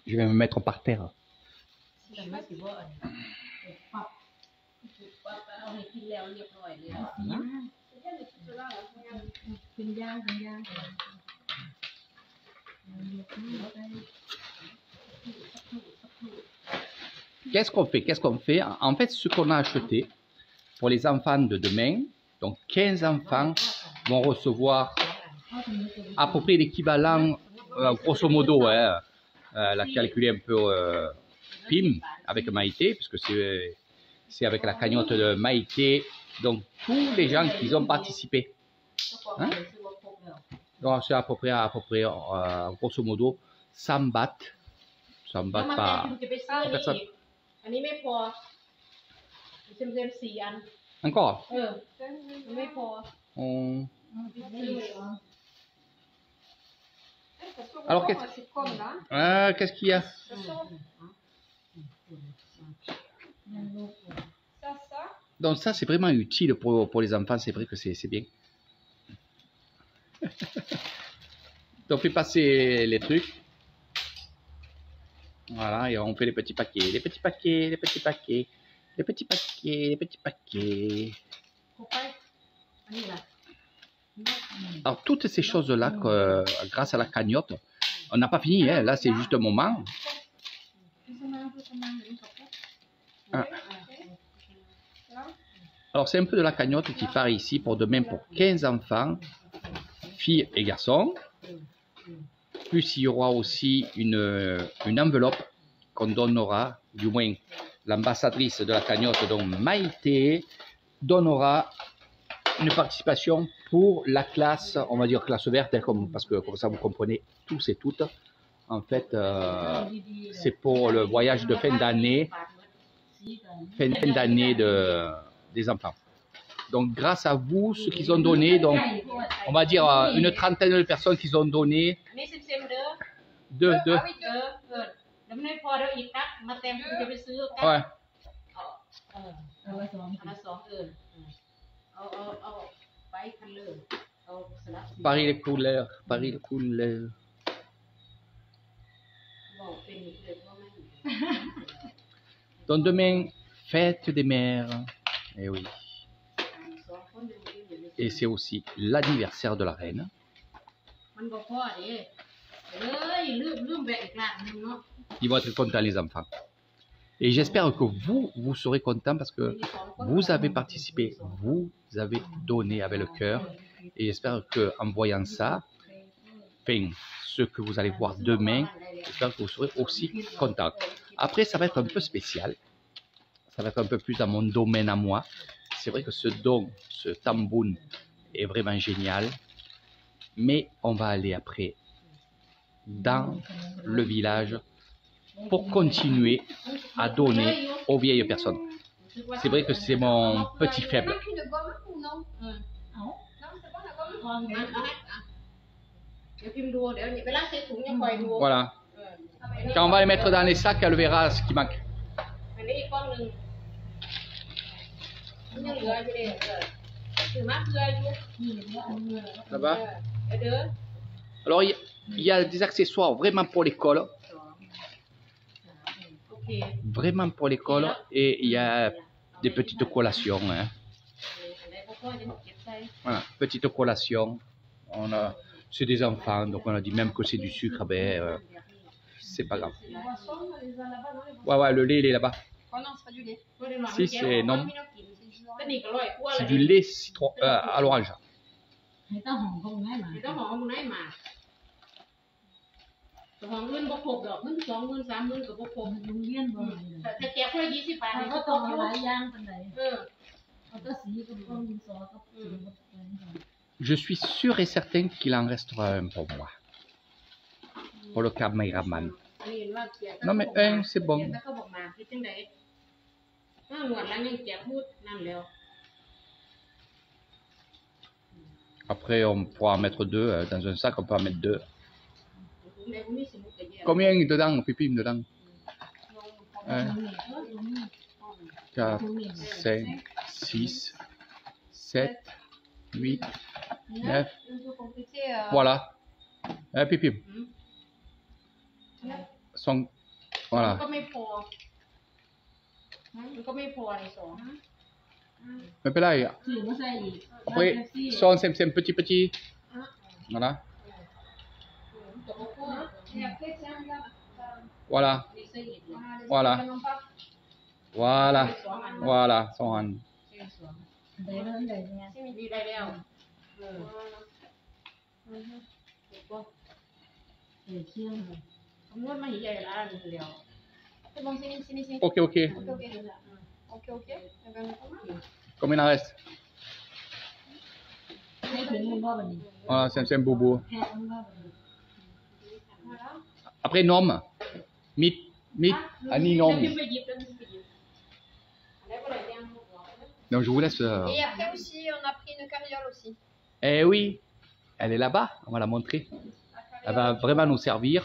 Je vais me mettre par terre. Qu'est-ce qu'on fait? Qu'est-ce qu'on fait? En fait, ce qu'on a acheté pour les enfants de demain, donc 15 enfants vont recevoir à peu près l'équivalent, grosso modo, hein, la calculer un peu PIM avec Maïté, puisque c'est avec la cagnotte de Maïté, donc tous les gens qui ont participé. Hein? Donc c'est à peu près grosso modo 100 bahts. 100 bahts par personne. Encore? Alors qu'est-ce qu'il y a? Donc ça c'est vraiment utile pour les enfants, c'est vrai que c'est bien. Donc on fait passer les trucs. Voilà, et on fait les petits paquets, les petits paquets, les petits paquets, les petits paquets, les petits paquets. Alors toutes ces choses-là, grâce à la cagnotte, on n'a pas fini, hein, là c'est juste un moment. Alors c'est un peu de la cagnotte qui part ici pour demain pour 15 enfants, filles et garçons. Plus il y aura aussi une enveloppe qu'on donnera, du moins l'ambassadrice de la cagnotte, donc Maïté, donnera une participation pour la classe, on va dire classe verte, parce que comme ça vous comprenez tous et toutes. En fait, c'est pour le voyage de fin d'année des enfants. Donc grâce à vous, ceux qui ont donné, donc on va dire une trentaine de personnes qui ont donné. Deux. Ouais. Paris les couleurs, Paris les couleurs. Donc demain, fête des mères. Eh oui. Et c'est aussi l'anniversaire de la reine. Ils vont être contents les enfants. Et j'espère que vous serez contents parce que vous avez participé, vous avez donné avec le cœur. Et j'espère qu'en voyant ça, enfin, ce que vous allez voir demain, j'espère que vous serez aussi contents. Après, ça va être un peu spécial. Ça va être un peu plus dans mon domaine à moi. C'est vrai que ce don, ce tamboun est vraiment génial. Mais on va aller après dans le village pour continuer à donner aux vieilles personnes. C'est vrai que c'est mon petit faible. Voilà. Quand on va les mettre dans les sacs, elle verra ce qui manque. Là-bas. Alors, il y a des accessoires vraiment pour l'école. Vraiment pour l'école. Et il y a des petites collations. Hein. Voilà, petites collations. C'est des enfants, donc on a dit même que c'est du sucre, ben, c'est pas grave. Ouais, le lait, il est là-bas. Si, c'est non. C'est du lait citron à l'orange. Je suis sûr et certain qu'il en restera un pour moi. Pour le caméraman. Non mais un, c'est bon. Après, on pourra en mettre deux. Dans un sac, on peut en mettre deux. Combien dedans, pipi dedans? 1, 4, 5, 6, 7, 8, 9. Voilà. พี่พิมพ์ สอง มัน voilà ก็ไม่พอมันก็ไม่พอในสอง ไม่เป็นไร สื่อมาใส่อีก après son c'est petit petit voilà ตัวก็พอ voilà นี่ใส่อีก voilà voilà voilà สองอัน ได้เริ่มได้เนี่ย มีได้แล้วถูกป่ะ เชื่อม คำนวณมาใหญ่ละเดียว C'est bon, c'est fini. ok ok Ok. Eh ben, combien il en reste ให้ถึงมันว่าวันนี้ voilà c'est un bobo แพ้มันว่าวันนี้ voilà. après nom mit Annie nom พิมพ์ไปหยิบแล้วพิมพ์ไปหยิบแล้วก็เลยยัง donc je vous laisse Et après aussi, on a pris une carriole aussi. eh oui elle est là-bas on va la montrer elle va vraiment nous servir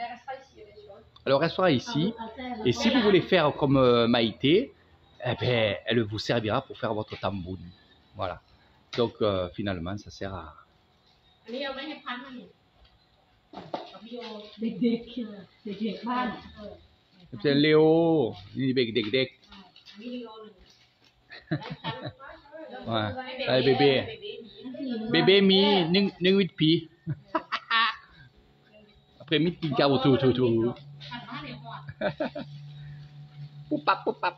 Elle restera ici, bien sûr. alors elle sera ici et si vous voulez faire comme Maïté eh ben elle vous servira pour faire votre tambour voilà donc finalement ça sert à อันนี้เอาไว้ให้พันมันนี่กับพี่โอ เด็กๆบ้าน c'est Léo ni bec dec dec อันนี้พี่โอหนึ่ง ouais allez bébé bébé mi ning wit pi après mit pi gabo tout พันมาเนี่ยหอด pou pap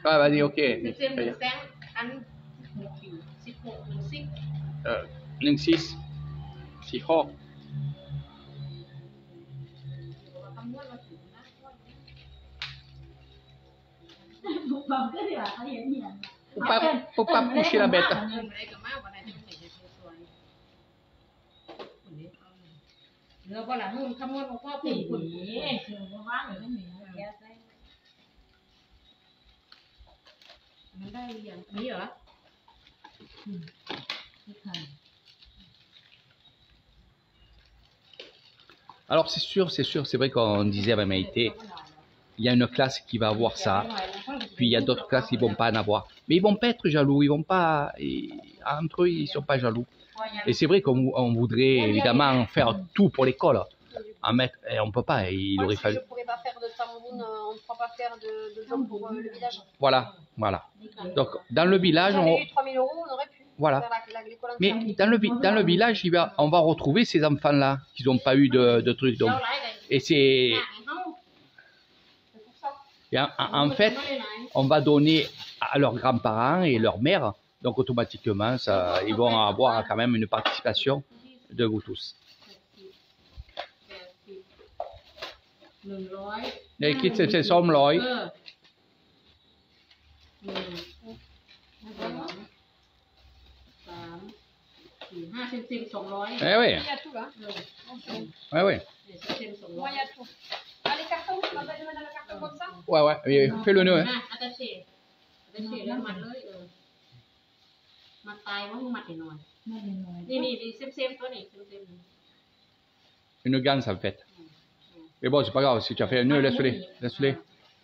ouais vas-y ok เซมหนึ่งแซงอัน16 16 ning sis si ho คำนวณมาถึงนะ ถูกความก็ได้ว่าเขาเห็นเนี่ย pou pap coucher la bête เงินอะไรก็มากกว่านั้นที่มันเห็นสวยเนื้อก็หลังนู่นคำนวณของพ่อ สี ปุ่น เชื่อว่าว่างหรือไม่เหนือแก๊สได้ มันได้หรือยังนี่เหรอ ทุกทาง alors c'est sûr c'est vrai qu'on disait avec Maïté il y a une classe qui va avoir ça puis il y a d'autres classes qui vont pas en avoir mais ils vont pas être jaloux ils vont pas entre eux ils sont pas jaloux et c'est vrai qu'on voudrait évidemment faire tout pour l'école en mettre et on peut pas il Moi, aurait si fallu je ne pourrais pas faire de tambourine, on ne pourra pas faire de job pour le village. voilà donc dans le village Si on avait eu 3 000 euros, on aurait pu voilà faire l'école mais entière. dans le village on va retrouver ces enfants là qui n'ont pas eu de trucs donc et c'est C'est pour ça. et en fait on va donner à leurs grands-parents et leurs mères. Donc automatiquement, ça, ils vont avoir quand même une participation de vous tous. 100 Les kids, c'est somme l'œil. 5 เซน200 Eh oui, Il y a tout là. ouais, ouais. เซน Moi, il y a tout. Ah, les cartons, tu vas pas les mettre dans le carton comme ça? Ouais, ouais, fais le nœud. Hein. อาตาเช่แล้วมัดเลยมัดตายว่ามึงมัดหน่อย ไม่เป็นน้อย นี่เซมตัวนี้เซม Une ganse en fait. Mais bon, c'est pas grave, si tu as fait un nœud, laisse-les.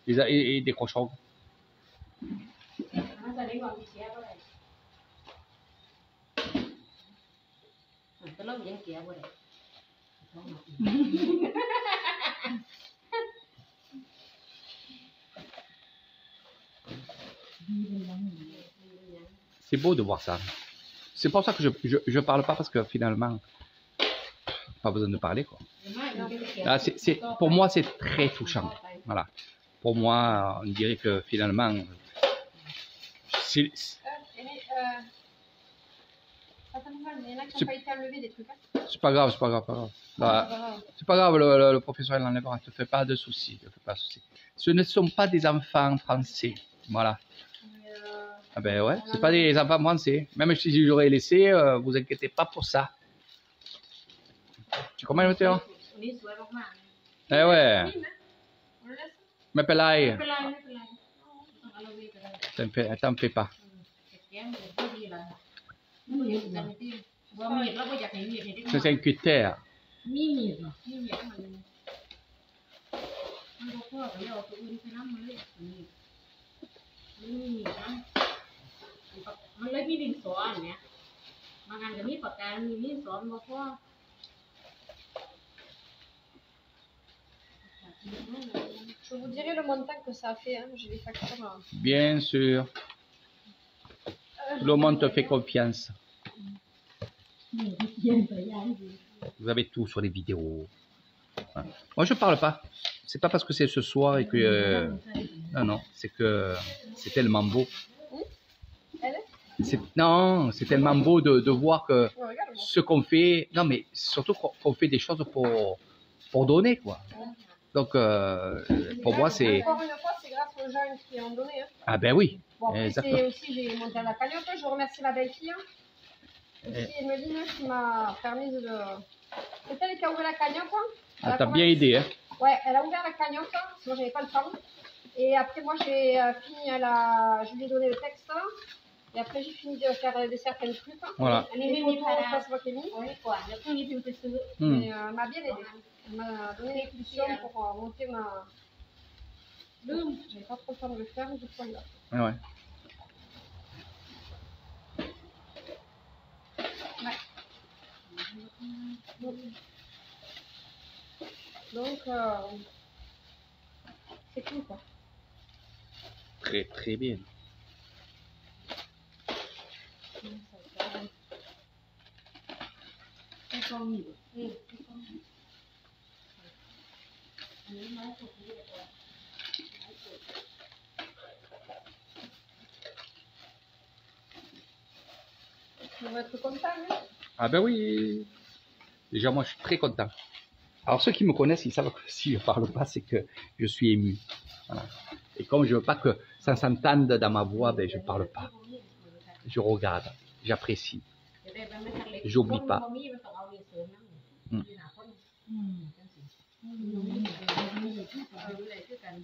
Ils décrocheront. มันจะได้ก่อนมีเสียบ่ได้ก็เริ่มยังเสียบ่ได้ C'est beau de voir ça. C'est pour ça que je parle pas parce que finalement, pas besoin de parler quoi. Là, pour moi, c'est très touchant. Voilà. Pour moi, on dirait que finalement, c'est Il y en a qui n'ont pas été enlevés des trucs. Hein. c'est pas grave. Là, c'est pas grave, le professeur il l'enlèvera. Ne te fais pas de soucis. Ce ne sont pas des enfants français. Voilà. Ah ben ouais, c'est pas des enfants français. Même si je l'aurais laissé, vous inquiétez pas pour ça. Tu comprends, Mathéo? นี่สวยมาก Eh ouais. On le laisse. Mais pas ๆ là. ไม่เป็นไรต้องเอาเลยก็ได้ T'en fais pas. แก้มเลยก็ดีละมันอยู่จังที่ว่ามีดแล้วก็อยากให้มีดให้ได้ Ça, c'est un cutter. มีมีดเหรอ มีดมันก็พ่อก็เอาตัวอื่นไปนำมันเลยนี่นะมันเลยมีดินสออันเนี้ยบางอันก็มีปากกามีดินสอมันบ่พอ Je vous dirai le montant que ça a fait. Hein. J'ai les factures. Bien sûr. Tout le monde te fait confiance. นี่ที่เขียนตัวอย่างดี Vous avez tout sur les vidéos. Voilà. Moi, je parle pas. C'est pas parce que c'est ce soir et que... non, non. C'est que c'est tellement beau. Elle Non, c'est tellement beau de voir que regarde, moi. ce qu'on fait... Non, mais surtout qu'on fait des choses pour donner, quoi. Donc, pour moi, c'est... Encore une fois, c'est grâce aux gens qui ont donné. Hein. Ah ben oui. Bon, après, Exactement. c'est aussi, j'ai monté à la cagnotte. Je remercie la belle-fille. Hein. Aussi, Emeline, qui m'a permis de... C'est elle qui a ouvert la cagnotte. Hein. Elle Ah, a t'as bien commencé- aidé, hein. Ouais, elle a ouvert la cagnotte, hein, sinon j'avais pas le temps. Et après, moi, j'ai fini, je lui ai donné le texte. Hein. Et après, j'ai fini de faire certains trucs. Hein. Voilà. Les photos, Facebook et mis. เอาไว้ก่อนแล้วพรุ่งนี้พิมไปซื้อ Hmm. Et elle m'a bien aidé. Elle m'a donné l'impulsion pour monter ma... J'avais pas trop le temps de le faire, mais je crois là. Ouais, ouais. Donc, c'est cool, quoi. Très, très bien. On va être content, hein. Ah ben oui. Déjà, moi, je suis très content. Alors, ceux qui me connaissent, ils savent que si je parle pas, c'est que je suis ému. Voilà. Et comme je veux pas que ça s'entende dans ma voix, ben, je parle pas. Je regarde, j'apprécie. จะได้ไม่ทันเล็ก J'oublie pas. บ่มีมันต้องเอาเรียนเสริมนั่งที่หาคน อืม จังสิ มีเด็กที่ เอาอยู่เลยคือกัน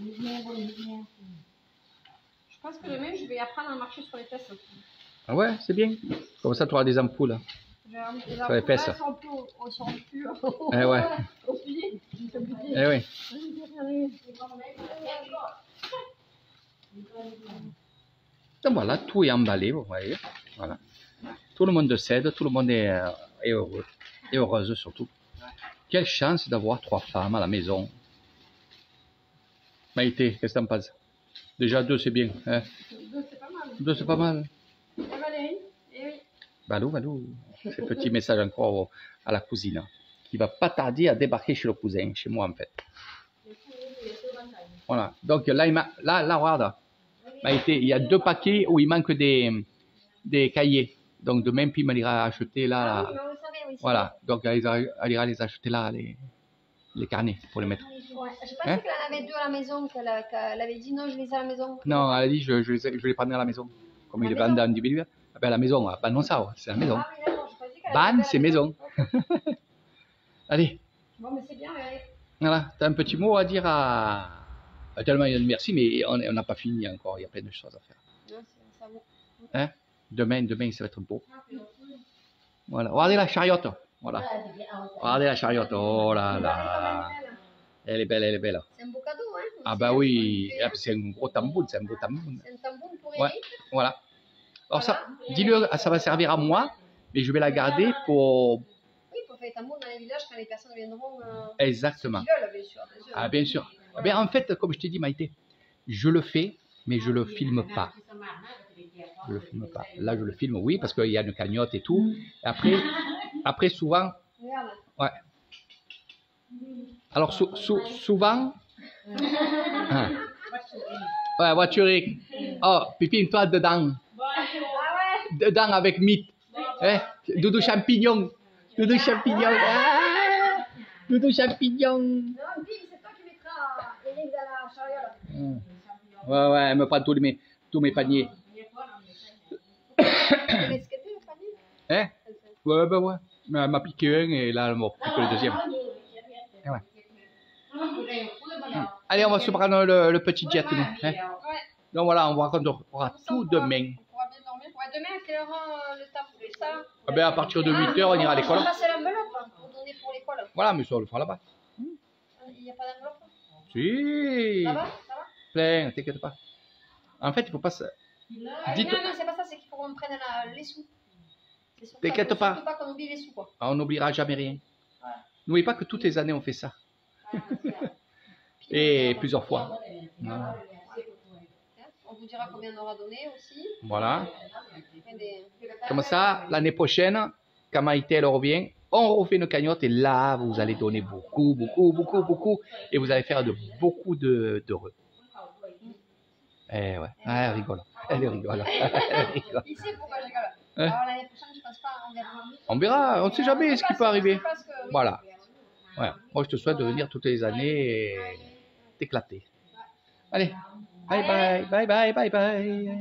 มีแม่บ่มีแม่ Je pense que demain, je vais apprendre à marcher sur les fesses. Ah ouais, c'est bien. Comme ça, tu auras des ampoules. Les Sur les fesses. sont plus Eh ouais. au pied. Eh oui. Donc voilà, tout est emballé, vous voyez. Voilà. Tout le monde s'aide, tout le monde est heureux. Et heureuse surtout. Quelle chance d'avoir 3 femmes à la maison. Maïté, qu'est-ce que t'en penses? Déjà 2, c'est bien. Hein? Deux, c'est pas mal. 2, c'est pas mal. Et Valérie? Eh oui. Balou, balou. C'est petit message encore à la cousine. Qui va pas tarder à débarquer chez le cousin, chez moi en fait. Voilà. Donc là, là, regarde. Maïté, il y a 2 paquets où il manque des cahiers. Donc demain, puis il ira acheter là. Ah là. oui, mais on le savait, oui. Voilà. Donc elle ira les acheter là, les carnets pour les mettre. Ouais. Je pensais Hein? qu'elle en avait 2 à la maison, qu'elle avait dit non, je les ai à la maison. Non, elle a dit je les prendrai à la maison. Comme À il la est vendent maison? individuel. Ah ben à la maison, ban non ça, c'est à la maison. Ah oui, d'accord, je pensais qu'elle Ban, avait c'est à la maison. Allez, Bon, mais c'est bien, mais voilà. Tu as un petit mot à dire à... Tellement il y a de merci, mais on n'a pas fini encore. Il y a plein de choses à faire. non, ça vaut. Hein? Demain, ça va être beau. Voilà. Regardez la chariote. Voilà. Regardez la chariote. Oh là là. Elle est belle, elle est belle. C'est un beau cadeau, hein. Ah bah oui. Ah, c'est un gros tambour, c'est un beau tambour. C'est un tambour pour Ouais. Eric. Voilà. Alors ça, dis-le, ça va servir à moi, mais je vais la garder pour... Oui, pour faire les tambours dans les villages quand les personnes viendront. Exactement. Qui veulent, bien sûr. Bien sûr. Ah bien sûr. Eh bien, en fait, comme je t'ai dit, Maïté, je le fais, mais je le filme pas. Je le filme pas. Là, je le filme, oui, parce qu'il y a une cagnotte et tout. Et après souvent, Regarde. ouais. Alors, souvent, hein. Ouais, voiturique. Oh, Pipine, toi, dedans. Ah ouais. Dedans avec mythe. Eh, Doudou champignon. Doudou champignon. Ah, Doudou champignon. Non, Bim, c'est toi qui mettras Eric dans la chariole. Ouais, ouais, elle me prend tous mes paniers. Mais ce qu'elle fait, le panier. Hein? Ouais, ben ouais. Mais elle m'a piqué un et là, elle m'a piqué le deuxième. Eh ouais. Allez, on va se prendre le petit jet, nous. Hein? Ouais. Donc voilà, on racontera tout demain. On pourra bien dormir. Ouais, demain, à quelle heure le temps pour ça? Ah ben, à partir de 8h, on ira à l'école. On va passer l'enveloppe hein, pour donner pour l'école. Voilà, mais ça, on le fera là-bas. Il n'y a pas d'enveloppe? Si. Ça va? Plein, t'inquiète pas. En fait, il faut pas se... Dites... Non, c'est pas ça, c'est qu'il faut qu'on prenne les sous. C'est surtout T'inquiète ça, pas. surtout pas qu'on oublie les sous, quoi. On n'oubliera jamais rien. Ouais. N'oubliez pas que toutes les années, on fait ça. Et plusieurs fois. Voilà. On vous dira combien on aura donné aussi. Voilà. Et des- Comme ça, l'année prochaine, quand Maïté elle revient, on refait une cagnotte et là, vous allez donner beaucoup, beaucoup, beaucoup, beaucoup. Et vous allez faire beaucoup d'heureux. Eh ouais, elle rigole. Elle rigole. Elle rigole. Il sait pourquoi je rigole. Hein? Alors l'année prochaine, je pense pas, on verra. On verra, on ne sait jamais ce qui peut arriver. Parce que, oui. Voilà. Ouais. Moi, je te souhaite de venir toutes les années et t'éclater. Allez, bye bye, bye bye, bye bye.